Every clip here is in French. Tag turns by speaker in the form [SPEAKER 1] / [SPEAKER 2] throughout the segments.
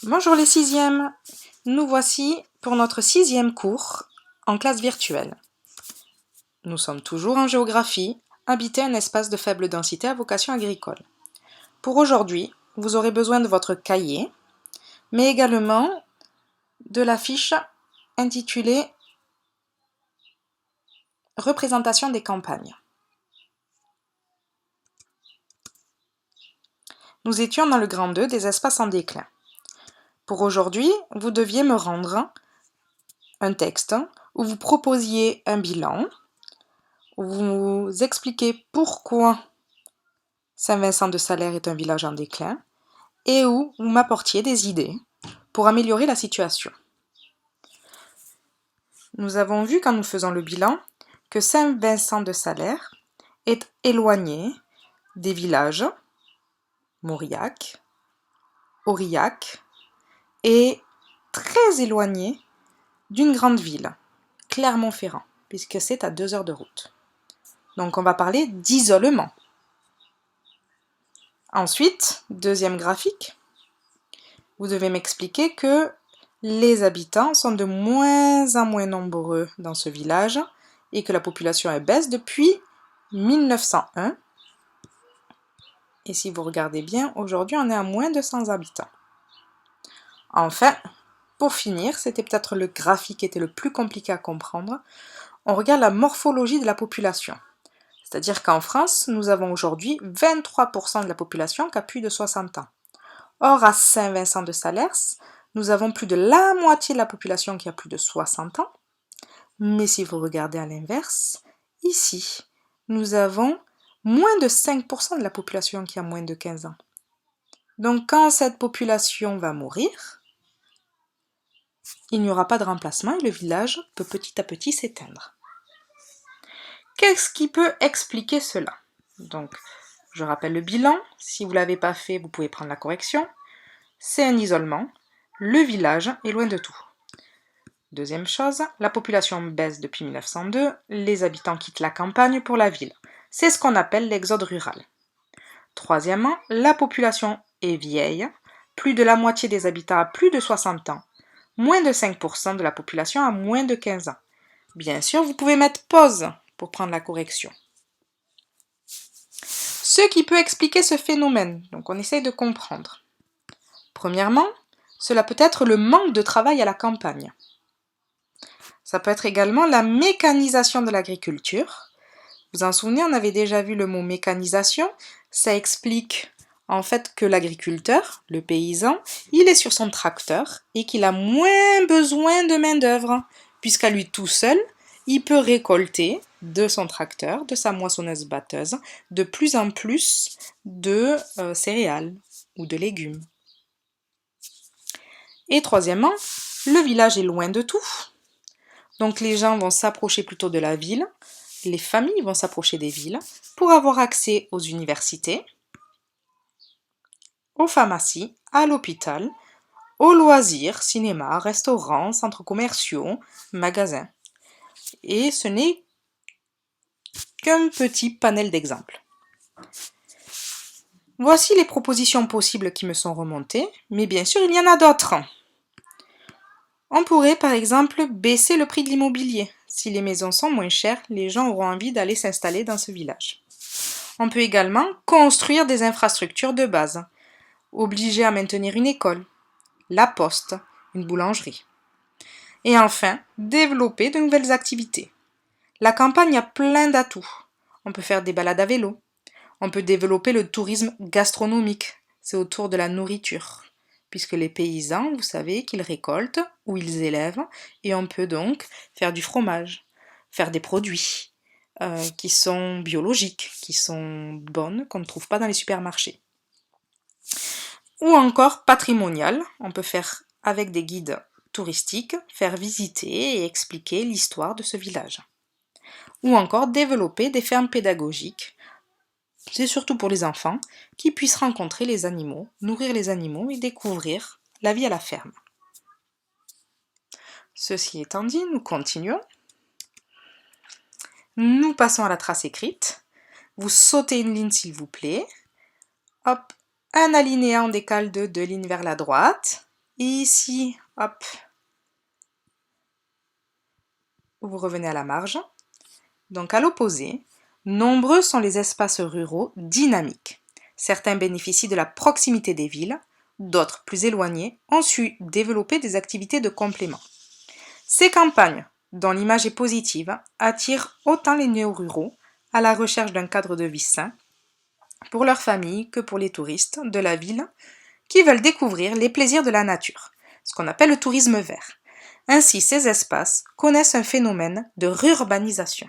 [SPEAKER 1] Bonjour les sixièmes, nous voici pour notre 6e cours en classe virtuelle. Nous sommes toujours en géographie, habiter un espace de faible densité à vocation agricole. Pour aujourd'hui, vous aurez besoin de votre cahier, mais également de la fiche intitulée Représentation des campagnes. Nous étions dans le grand 2 des espaces en déclin. Pour aujourd'hui, vous deviez me rendre un texte où vous proposiez un bilan, où vous expliquez pourquoi Saint-Vincent-de-Salaire est un village en déclin et où vous m'apportiez des idées pour améliorer la situation. Nous avons vu quand nous faisons le bilan que Saint-Vincent-de-Salaire est éloigné des villages Mauriac, Aurillac et très éloigné d'une grande ville, Clermont-Ferrand, puisque c'est à 2 heures de route. Donc on va parler d'isolement. Ensuite, deuxième graphique, vous devez m'expliquer que les habitants sont de moins en moins nombreux dans ce village et que la population baisse depuis 1901. Et si vous regardez bien, aujourd'hui on est à moins de 100 habitants. Enfin, pour finir, c'était peut-être le graphique qui était le plus compliqué à comprendre, on regarde la morphologie de la population. C'est-à-dire qu'en France, nous avons aujourd'hui 23% de la population qui a plus de 60 ans. Or, à Saint-Vincent-de-Salaire, nous avons plus de la moitié de la population qui a plus de 60 ans. Mais si vous regardez à l'inverse, ici, nous avons moins de 5% de la population qui a moins de 15 ans. Donc, quand cette population va mourir, il n'y aura pas de remplacement et le village peut petit à petit s'éteindre. Qu'est-ce qui peut expliquer cela? Donc, je rappelle le bilan. Si vous ne l'avez pas fait, vous pouvez prendre la correction. C'est un isolement. Le village est loin de tout. Deuxième chose, la population baisse depuis 1902. Les habitants quittent la campagne pour la ville. C'est ce qu'on appelle l'exode rural. Troisièmement, la population est vieille. Plus de la moitié des habitants a plus de 60 ans. Moins de 5% de la population a moins de 15 ans. Bien sûr, vous pouvez mettre pause pour prendre la correction. Ce qui peut expliquer ce phénomène, donc on essaye de comprendre. Premièrement, cela peut être le manque de travail à la campagne. Ça peut être également la mécanisation de l'agriculture. Vous en souvenez, on avait déjà vu le mot mécanisation. Ça explique en fait que l'agriculteur, le paysan, il est sur son tracteur et qu'il a moins besoin de main-d'œuvre, puisqu'à lui tout seul, il peut récolter de son tracteur, de sa moissonneuse-batteuse, de plus en plus de céréales ou de légumes. Et troisièmement, le village est loin de tout. Donc les gens vont s'approcher plutôt de la ville, les familles vont s'approcher des villes pour avoir accès aux universités, aux pharmacies, à l'hôpital, aux loisirs, cinéma, restaurants, centres commerciaux, magasins. Et ce n'est qu'un petit panel d'exemples. Voici les propositions possibles qui me sont remontées, mais bien sûr il y en a d'autres. On pourrait par exemple baisser le prix de l'immobilier. Si les maisons sont moins chères, les gens auront envie d'aller s'installer dans ce village. On peut également construire des infrastructures de base, obliger à maintenir une école, la poste, une boulangerie. Et enfin, développer de nouvelles activités. La campagne a plein d'atouts. On peut faire des balades à vélo. On peut développer le tourisme gastronomique. C'est autour de la nourriture. Puisque les paysans, vous savez qu'ils récoltent ou ils élèvent. Et on peut donc faire du fromage, faire des produits qui sont biologiques, qui sont bonnes, qu'on ne trouve pas dans les supermarchés. Ou encore patrimonial. On peut faire avec des guides touristiques, faire visiter et expliquer l'histoire de ce village. Ou encore développer des fermes pédagogiques, c'est surtout pour les enfants, qui puissent rencontrer les animaux, nourrir les animaux et découvrir la vie à la ferme. Ceci étant dit, nous continuons. Nous passons à la trace écrite. Vous sautez une ligne s'il vous plaît. Hop, Un alinéa en décale de 2 lignes vers la droite. Et ici, hop, vous revenez à la marge. Donc à l'opposé, nombreux sont les espaces ruraux dynamiques. Certains bénéficient de la proximité des villes, d'autres plus éloignés ont su développer des activités de complément. Ces campagnes, dont l'image est positive, attirent autant les néo-ruraux à la recherche d'un cadre de vie sain pour leur famille que pour les touristes de la ville qui veulent découvrir les plaisirs de la nature, ce qu'on appelle le tourisme vert. Ainsi, ces espaces connaissent un phénomène de rurbanisation.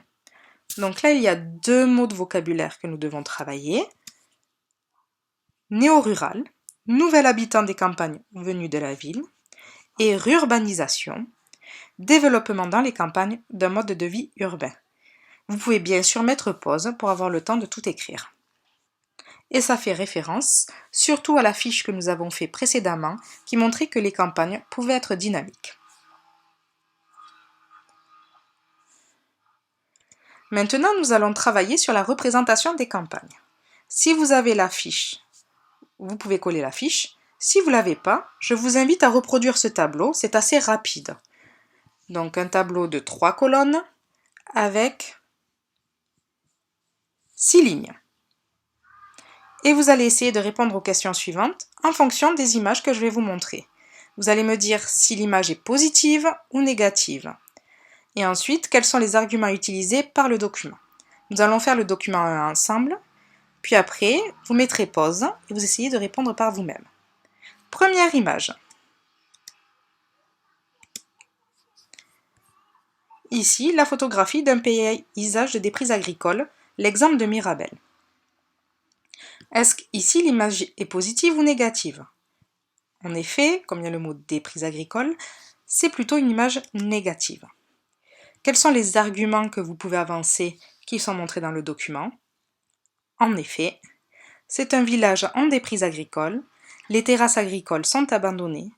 [SPEAKER 1] Donc là, il y a 2 mots de vocabulaire que nous devons travailler. Néo-rural, nouvel habitant des campagnes venu de la ville, et rurbanisation, développement dans les campagnes d'un mode de vie urbain. Vous pouvez bien sûr mettre pause pour avoir le temps de tout écrire. Et ça fait référence surtout à la fiche que nous avons fait précédemment qui montrait que les campagnes pouvaient être dynamiques. Maintenant, nous allons travailler sur la représentation des campagnes. Si vous avez la fiche, vous pouvez coller la fiche. Si vous ne l'avez pas, je vous invite à reproduire ce tableau, c'est assez rapide. Donc un tableau de 3 colonnes avec 6 lignes. Et vous allez essayer de répondre aux questions suivantes en fonction des images que je vais vous montrer. Vous allez me dire si l'image est positive ou négative. Et ensuite, quels sont les arguments utilisés par le document. Nous allons faire le document ensemble, puis après, vous mettrez pause et vous essayez de répondre par vous-même. Première image. Ici, la photographie d'un paysage de déprise agricole, l'exemple de Mirabel. Est-ce qu'ici l'image est positive ou négative? En effet, comme il y a le mot déprise agricole, c'est plutôt une image négative. Quels sont les arguments que vous pouvez avancer qui sont montrés dans le document? En effet, c'est un village en déprise agricole, les terrasses agricoles sont abandonnées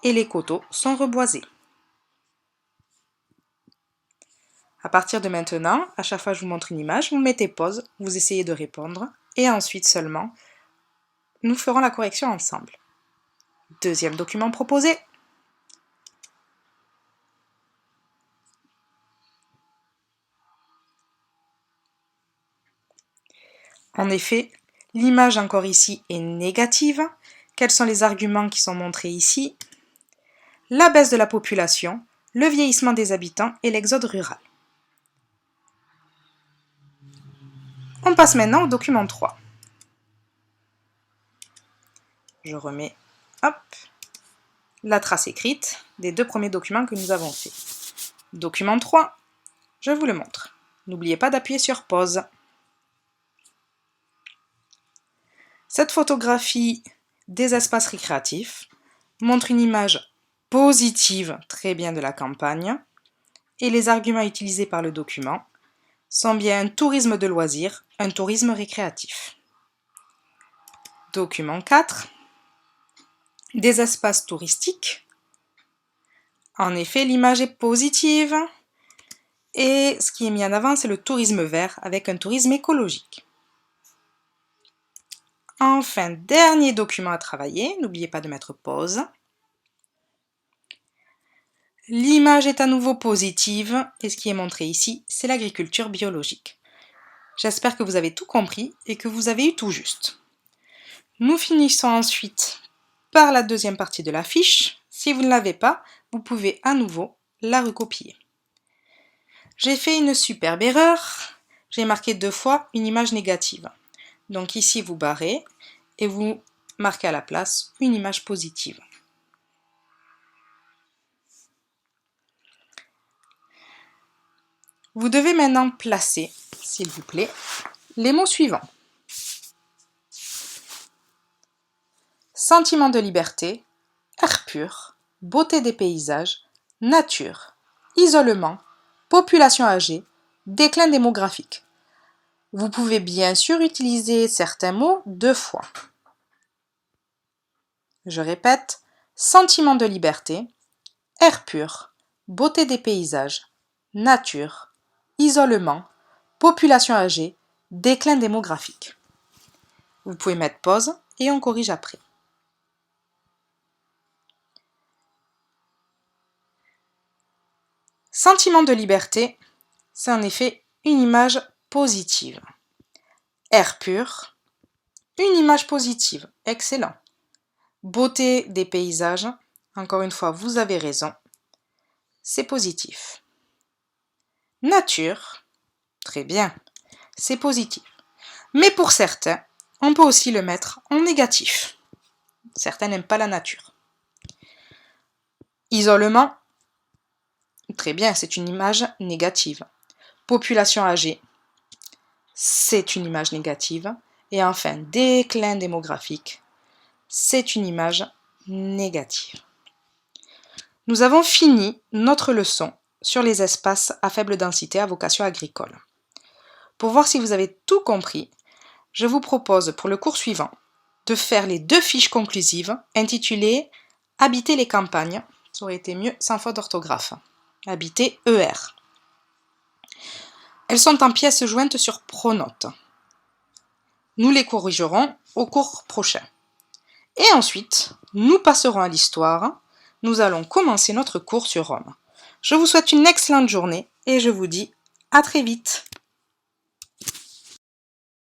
[SPEAKER 1] et les coteaux sont reboisés. À partir de maintenant, à chaque fois que je vous montre une image, vous mettez pause, vous essayez de répondre et ensuite seulement, nous ferons la correction ensemble. Deuxième document proposé. En effet, l'image encore ici est négative. Quels sont les arguments qui sont montrés ici? La baisse de la population, le vieillissement des habitants et l'exode rural. On passe maintenant au document 3. Je remets la trace écrite des 2 premiers documents que nous avons faits. Document 3, je vous le montre. N'oubliez pas d'appuyer sur pause. Cette photographie des espaces récréatifs montre une image positive, très bien, de la campagne, et les arguments utilisés par le document sont bien un tourisme de loisirs, un tourisme récréatif. Document 4, des espaces touristiques. En effet, l'image est positive et ce qui est mis en avant, c'est le tourisme vert avec un tourisme écologique. Enfin, dernier document à travailler, n'oubliez pas de mettre pause. L'image est à nouveau positive et ce qui est montré ici, c'est l'agriculture biologique. J'espère que vous avez tout compris et que vous avez eu tout juste. Nous finissons ensuite par la deuxième partie de la fiche. Si vous ne l'avez pas, vous pouvez à nouveau la recopier. J'ai fait une superbe erreur. J'ai marqué 2 fois une image négative. Donc ici, vous barrez et vous marquez à la place une image positive. Vous devez maintenant placer, s'il vous plaît, les mots suivants. Sentiment de liberté, air pur, beauté des paysages, nature, isolement, population âgée, déclin démographique. Vous pouvez bien sûr utiliser certains mots 2 fois. Je répète, sentiment de liberté, air pur, beauté des paysages, nature, isolement, population âgée, déclin démographique. Vous pouvez mettre pause et on corrige après. Sentiment de liberté, c'est en effet une image positive. Air pur, une image positive, excellent. Beauté des paysages, encore une fois, vous avez raison, c'est positif. Nature, très bien, c'est positif. Mais pour certains, on peut aussi le mettre en négatif. Certains n'aiment pas la nature. Isolement, très bien, c'est une image négative. Population âgée, c'est une image négative. Et enfin, déclin démographique, c'est une image négative. Nous avons fini notre leçon sur les espaces à faible densité à vocation agricole. Pour voir si vous avez tout compris, je vous propose pour le cours suivant de faire les 2 fiches conclusives intitulées « Habiter les campagnes ». Ça aurait été mieux sans faute d'orthographe. Habiter ER. Elles sont en pièces jointes sur Pronote. Nous les corrigerons au cours prochain. Et ensuite, nous passerons à l'histoire. Nous allons commencer notre cours sur Rome. Je vous souhaite une excellente journée et je vous dis à très vite.